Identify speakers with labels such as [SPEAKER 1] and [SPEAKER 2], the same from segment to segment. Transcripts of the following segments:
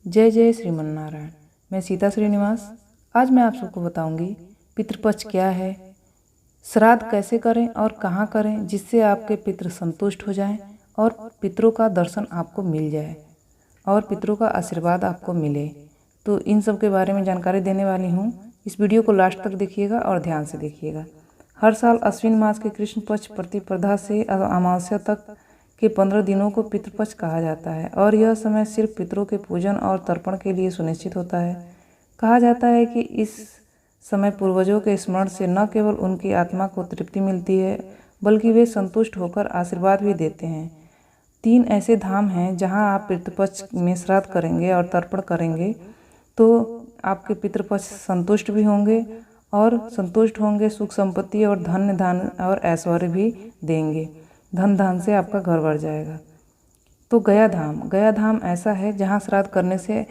[SPEAKER 1] जय जय श्रीमन्नारायण। मैं सीता श्रीनिवास। आज मैं आप सबको बताऊंगी पितृपक्ष क्या है, श्राद्ध कैसे करें और कहाँ करें जिससे आपके पितृ संतुष्ट हो जाएं और पितरों का दर्शन आपको मिल जाए और पितरों का आशीर्वाद आपको मिले। तो इन सब के बारे में जानकारी देने वाली हूँ। इस वीडियो को लास्ट तक देखिएगा और ध्यान से देखिएगा। हर साल अश्विन मास के कृष्ण पक्ष प्रतिपदा से अमावस्या तक के 15 दिनों को पितृपक्ष कहा जाता है और यह समय सिर्फ पितरों के पूजन और तर्पण के लिए सुनिश्चित होता है। कहा जाता है कि इस समय पूर्वजों के स्मरण से न केवल उनकी आत्मा को तृप्ति मिलती है बल्कि वे संतुष्ट होकर आशीर्वाद भी देते हैं। 3 ऐसे धाम हैं जहां आप पितृपक्ष में श्राद्ध करेंगे और तर्पण करेंगे तो आपके पितृपक्ष संतुष्ट भी होंगे और संतुष्ट होंगे, सुख संपत्ति और धन धान और ऐश्वर्य भी देंगे। धन धान से आपका घर भर जाएगा। तो गया धाम ऐसा है जहाँ श्राद्ध करने से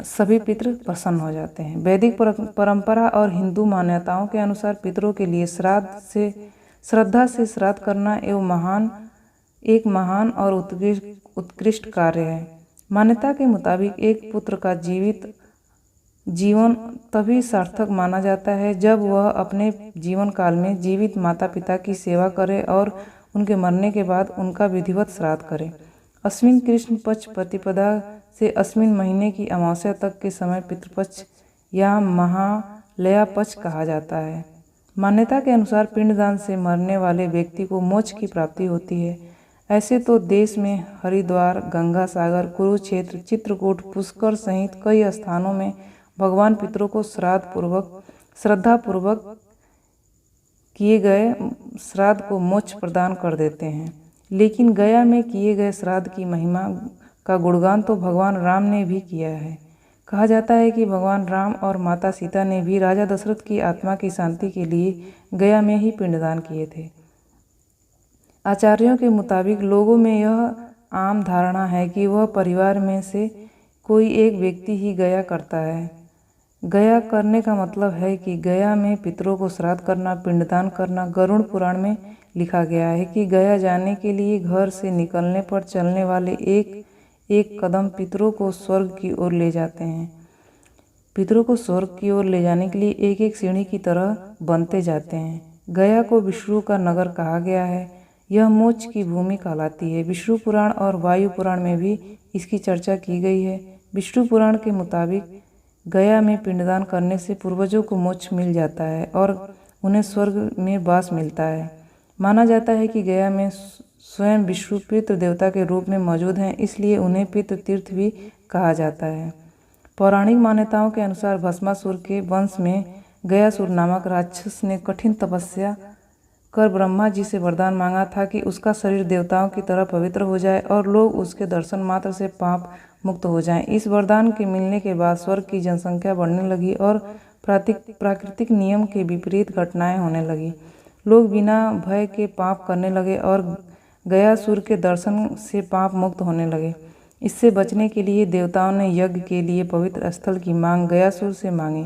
[SPEAKER 1] सभी पितृ प्रसन्न हो जाते हैं। वैदिक परंपरा और हिंदू मान्यताओं के अनुसार पितरों के लिए श्रद्धा से श्राद्ध करना एक महान और उत्कृष्ट कार्य है। मान्यता के मुताबिक एक पुत्र का जीवन तभी सार्थक माना जाता है जब वह अपने जीवन काल में जीवित माता पिता की सेवा करे और उनके मरने के बाद उनका विधिवत श्राद्ध करे। अश्विन कृष्ण पक्ष प्रतिपदा से अश्विन महीने की अमावस्या तक के समय पितृपक्ष या महालया पक्ष कहा जाता है। मान्यता के अनुसार पिंडदान से मरने वाले व्यक्ति को मोक्ष की प्राप्ति होती है। ऐसे तो देश में हरिद्वार, गंगा सागर, कुरुक्षेत्र, चित्रकूट, पुष्कर सहित कई स्थानों में भगवान पितरों को श्रद्धापूर्वक किए गए श्राद्ध को मोक्ष प्रदान कर देते हैं। लेकिन गया में किए गए श्राद्ध की महिमा का गुणगान तो भगवान राम ने भी किया है। कहा जाता है कि भगवान राम और माता सीता ने भी राजा दशरथ की आत्मा की शांति के लिए गया में ही पिंडदान किए थे। आचार्यों के मुताबिक लोगों में यह आम धारणा है कि वह परिवार में से कोई एक व्यक्ति ही गया करता है। गया करने का मतलब है कि गया में पितरों को श्राद्ध करना, पिंडदान करना। गरुड़ पुराण में लिखा गया है कि गया जाने के लिए घर से निकलने पर चलने वाले एक कदम पितरों को स्वर्ग की ओर ले जाते हैं। पितरों को स्वर्ग की ओर ले जाने के लिए एक एक सीढ़ी की तरह बनते जाते हैं। गया को विष्णु का नगर कहा गया है। यह मोक्ष की भूमि कहलाती है। विष्णु पुराण और वायु पुराण में भी इसकी चर्चा की गई है। विष्णु पुराण के मुताबिक गया में पिंडदान करने से पूर्वजों को मोक्ष मिल जाता है और उन्हें स्वर्ग में वास मिलता है। माना जाता है कि गया में स्वयं विष्णु पितृ देवता के रूप में मौजूद हैं, इसलिए उन्हें पितृ तीर्थ भी कहा जाता है। पौराणिक मान्यताओं के अनुसार भस्मासुर के वंश में गयासुर नामक राक्षस ने कठिन तपस्या कर ब्रह्मा जी से वरदान मांगा था कि उसका शरीर देवताओं की तरह पवित्र हो जाए और लोग उसके दर्शन मात्र से पाप मुक्त हो जाएं। इस वरदान के मिलने के बाद स्वर्ग की जनसंख्या बढ़ने लगी और प्राकृतिक नियम के विपरीत घटनाएं होने लगी। लोग बिना भय के पाप करने लगे और गयासुर के दर्शन से पाप मुक्त होने लगे। इससे बचने के लिए देवताओं ने यज्ञ के लिए पवित्र स्थल की मांग गयासुर से मांगी।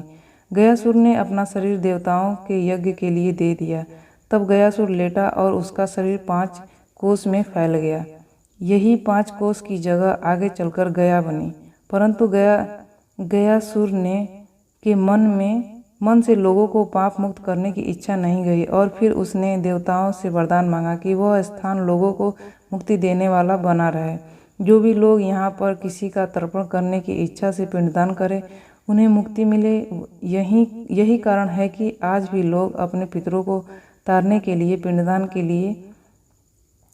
[SPEAKER 1] गयासुर ने अपना शरीर देवताओं के यज्ञ के लिए दे दिया। तब गयासुर लेटा और उसका शरीर 5 कोस में फैल गया। यही 5 कोस की जगह आगे चलकर गया बनी। परंतु गयासुर के मन से लोगों को पाप मुक्त करने की इच्छा नहीं गई और फिर उसने देवताओं से वरदान मांगा कि वह स्थान लोगों को मुक्ति देने वाला बना रहे। जो भी लोग यहाँ पर किसी का तर्पण करने की इच्छा से पिंडदान करें उन्हें मुक्ति मिले। यही कारण है कि आज भी लोग अपने पितरों को तारने के लिए पिंडदान के लिए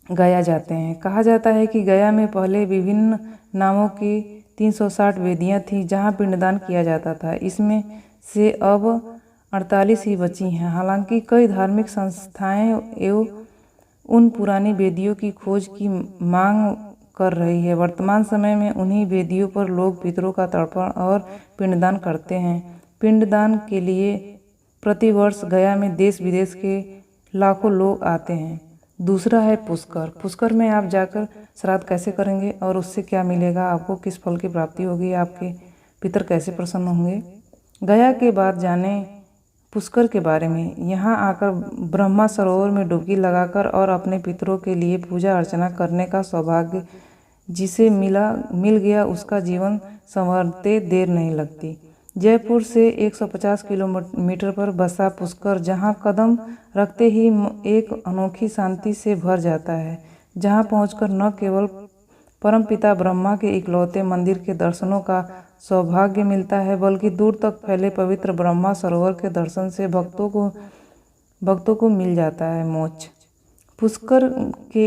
[SPEAKER 1] गया जाते हैं। कहा जाता है कि गया में पहले विभिन्न नामों की 360 वेदियां थीं जहां पिंडदान किया जाता था। इसमें से अब 48 ही बची हैं। हालांकि कई धार्मिक संस्थाएं एवं उन पुरानी वेदियों की खोज की मांग कर रही है। वर्तमान समय में उन्हीं वेदियों पर लोग पितरों का तर्पण और पिंडदान करते हैं। पिंडदान के लिए प्रतिवर्ष गया में देश विदेश के लाखों लोग आते हैं। दूसरा है पुष्कर। पुष्कर में आप जाकर श्राद्ध कैसे करेंगे और उससे क्या मिलेगा, आपको किस फल की प्राप्ति होगी, आपके पितर कैसे प्रसन्न होंगे। गया के बाद जाने पुष्कर के बारे में। यहाँ आकर ब्रह्मा सरोवर में डुबकी लगाकर और अपने पितरों के लिए पूजा अर्चना करने का सौभाग्य जिसे मिल गया उसका जीवन संवरते देर नहीं लगती। जयपुर से 150 किलोमीटर पर बसा पुष्कर जहाँ कदम रखते ही एक अनोखी शांति से भर जाता है, जहाँ पहुंचकर न केवल परमपिता ब्रह्मा के इकलौते मंदिर के दर्शनों का सौभाग्य मिलता है, बल्कि दूर तक फैले पवित्र ब्रह्मा सरोवर के दर्शन से भक्तों को मिल जाता है मोक्ष। पुष्कर के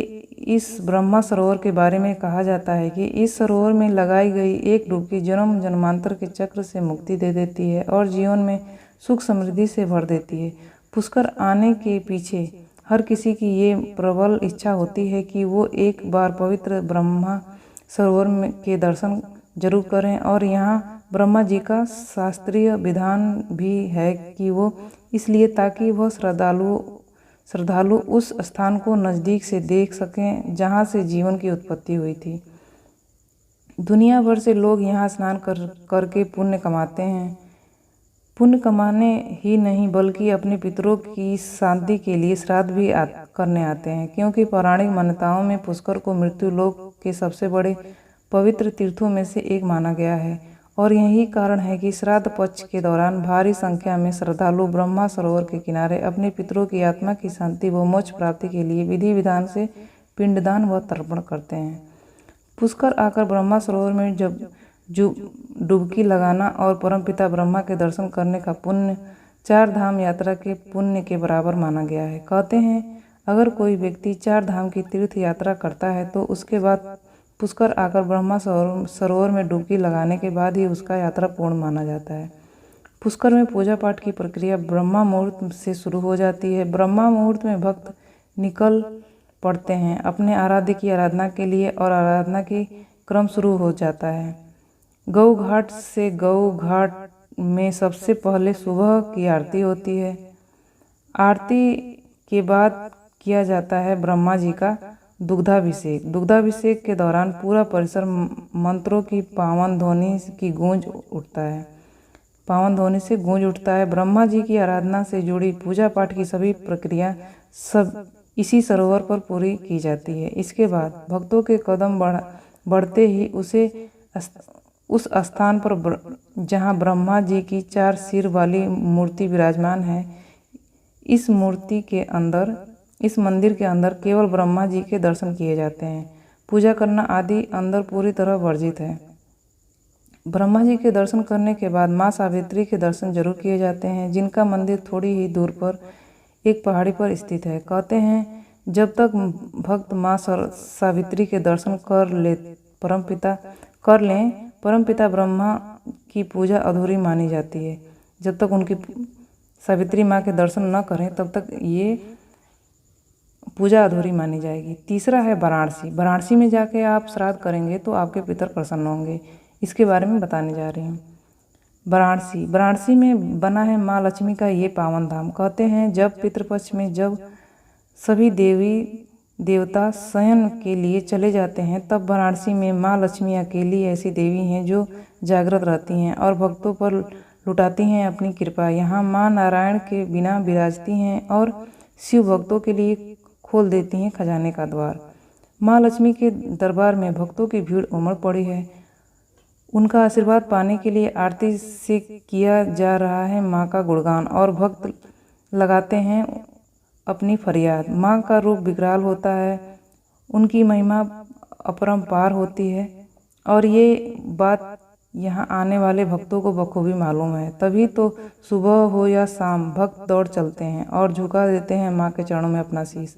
[SPEAKER 1] इस ब्रह्मा सरोवर के बारे में कहा जाता है कि इस सरोवर में लगाई गई एक डुबकी जन्म जन्मांतर के चक्र से मुक्ति दे देती है और जीवन में सुख समृद्धि से भर देती है। पुष्कर आने के पीछे हर किसी की ये प्रबल इच्छा होती है कि वो एक बार पवित्र ब्रह्मा सरोवर के दर्शन जरूर करें, और यहाँ ब्रह्मा जी का शास्त्रीय विधान भी है कि वो इसलिए ताकि वह श्रद्धालु उस स्थान को नज़दीक से देख सकें जहाँ से जीवन की उत्पत्ति हुई थी। दुनिया भर से लोग यहाँ स्नान करके पुण्य कमाते हैं। पुण्य कमाने ही नहीं बल्कि अपने पितरों की शांति के लिए श्राद्ध भी करने आते हैं, क्योंकि पौराणिक मान्यताओं में पुष्कर को मृत्यु लोक के सबसे बड़े पवित्र तीर्थों में से एक माना गया है। और यही कारण है कि श्राद्ध पक्ष के दौरान भारी संख्या में श्रद्धालु ब्रह्मा सरोवर के किनारे अपने पितरों की आत्मा की शांति व मोक्ष प्राप्ति के लिए विधि विधान से पिंडदान व तर्पण करते हैं। पुष्कर आकर ब्रह्मा सरोवर में जब डुबकी लगाना और परमपिता ब्रह्मा के दर्शन करने का पुण्य 4 धाम यात्रा के पुण्य के बराबर माना गया है। कहते हैं अगर कोई व्यक्ति 4 धाम की तीर्थ यात्रा करता है तो उसके बाद पुष्कर आकर ब्रह्मा सरोवर में डुबकी लगाने के बाद ही उसका यात्रा पूर्ण माना जाता है। पुष्कर में पूजा पाठ की प्रक्रिया ब्रह्मा मुहूर्त से शुरू हो जाती है। ब्रह्मा मुहूर्त में भक्त निकल पड़ते हैं अपने आराध्य की आराधना के लिए और आराधना की क्रम शुरू हो जाता है। गौ घाट से गौ घाट में सबसे पहले सुबह की आरती होती है। आरती के बाद किया जाता है ब्रह्मा जी का दुग्धाभिषेक। दुग्धाभिषेक के दौरान पूरा परिसर मंत्रों की पावन ध्वनि से गूंज उठता है। ब्रह्मा जी की आराधना से जुड़ी पूजा पाठ की सभी प्रक्रिया इसी सरोवर पर पूरी की जाती है। इसके बाद भक्तों के कदम बढ़ते ही उस स्थान पर जहां ब्रह्मा जी की 4 सिर वाली मूर्ति विराजमान है, इस मंदिर के अंदर केवल ब्रह्मा जी के दर्शन किए जाते हैं। पूजा करना आदि अंदर पूरी तरह वर्जित है। ब्रह्मा जी के दर्शन करने के बाद माँ सावित्री के दर्शन जरूर किए जाते हैं, जिनका मंदिर थोड़ी ही दूर पर एक पहाड़ी पर स्थित है। कहते हैं जब तक भक्त माँ सावित्री के दर्शन कर लें परमपिता ब्रह्मा की पूजा अधूरी मानी जाती है। जब तक उनकी सावित्री माँ के दर्शन न करें तब तक ये पूजा अधूरी मानी जाएगी। तीसरा है वाराणसी। वाराणसी में जाके आप श्राद्ध करेंगे तो आपके पितर प्रसन्न होंगे। इसके बारे में बताने जा रही हूँ। वाराणसी में बना है माँ लक्ष्मी का ये पावन धाम। कहते हैं जब पितृपक्ष में जब सभी देवी देवता शयन के लिए चले जाते हैं तब वाराणसी में माँ लक्ष्मी अकेली ऐसी देवी हैं जो जागृत रहती हैं और भक्तों पर लुटाती हैं अपनी कृपा। यहाँ माँ नारायण के बिना विराजती हैं और शिव भक्तों के लिए खोल देती हैं खजाने का द्वार। माँ लक्ष्मी के दरबार में भक्तों की भीड़ उमड़ पड़ी है। उनका आशीर्वाद पाने के लिए आरती से किया जा रहा है माँ का गुणगान और भक्त लगाते हैं अपनी फरियाद। माँ का रूप विकराल होता है, उनकी महिमा अपरंपार होती है और ये बात यहाँ आने वाले भक्तों को बखूबी मालूम है। तभी तो सुबह हो या शाम भक्त दौड़ चलते हैं और झुका देते हैं माँ के चरणों में अपना शीश।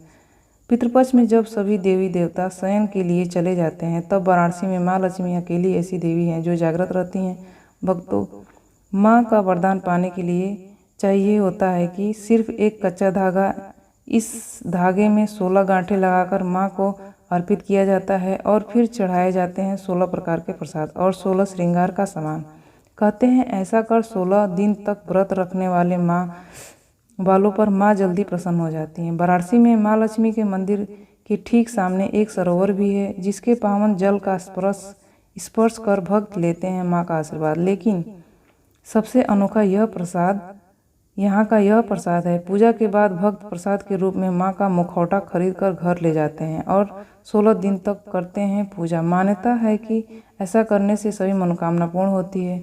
[SPEAKER 1] पितृपक्ष में जब सभी देवी देवता शयन के लिए चले जाते हैं तब वाराणसी में माँ लक्ष्मी अकेली ऐसी देवी हैं जो जागृत रहती हैं। भक्तों माँ का वरदान पाने के लिए चाहिए होता है कि सिर्फ एक कच्चा धागा, इस धागे में 16 गांठें लगाकर माँ को अर्पित किया जाता है और फिर चढ़ाए जाते हैं 16 प्रकार के प्रसाद और 16 श्रृंगार का सामान। कहते हैं ऐसा कर 16 दिन तक व्रत रखने वालों पर माँ जल्दी प्रसन्न हो जाती हैं। वाराणसी में माँ लक्ष्मी के मंदिर के ठीक सामने एक सरोवर भी है जिसके पावन जल का स्पर्श कर भक्त लेते हैं माँ का आशीर्वाद। लेकिन सबसे अनोखा यहाँ का यह प्रसाद है। पूजा के बाद भक्त प्रसाद के रूप में माँ का मुखौटा खरीद कर घर ले जाते हैं और 16 दिन तक करते हैं पूजा। मान्यता है कि ऐसा करने से सभी मनोकामना पूर्ण होती है।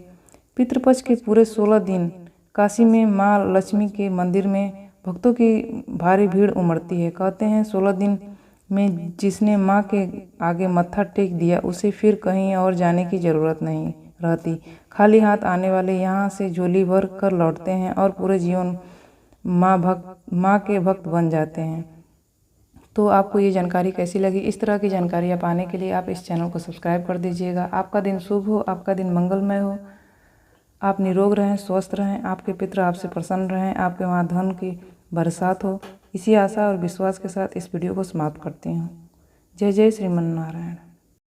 [SPEAKER 1] पितृपक्ष के पूरे 16 दिन काशी में माँ लक्ष्मी के मंदिर में भक्तों की भारी भीड़ उमड़ती है। कहते हैं 16 दिन में जिसने माँ के आगे मत्था टेक दिया उसे फिर कहीं और जाने की ज़रूरत नहीं रहती। खाली हाथ आने वाले यहाँ से झोली भर कर लौटते हैं और पूरे जीवन माँ के भक्त बन जाते हैं। तो आपको ये जानकारी कैसी लगी? इस तरह की जानकारियाँ पाने के लिए आप इस चैनल को सब्सक्राइब कर दीजिएगा। आपका दिन शुभ हो, आपका दिन मंगलमय हो, आप निरोग रहें, स्वस्थ रहें, आपके पितृ आपसे प्रसन्न रहें, आपके वहाँ धन की बरसात हो। इसी आशा और विश्वास के साथ इस वीडियो को समाप्त करती हूँ। जय जय श्रीमन नारायण।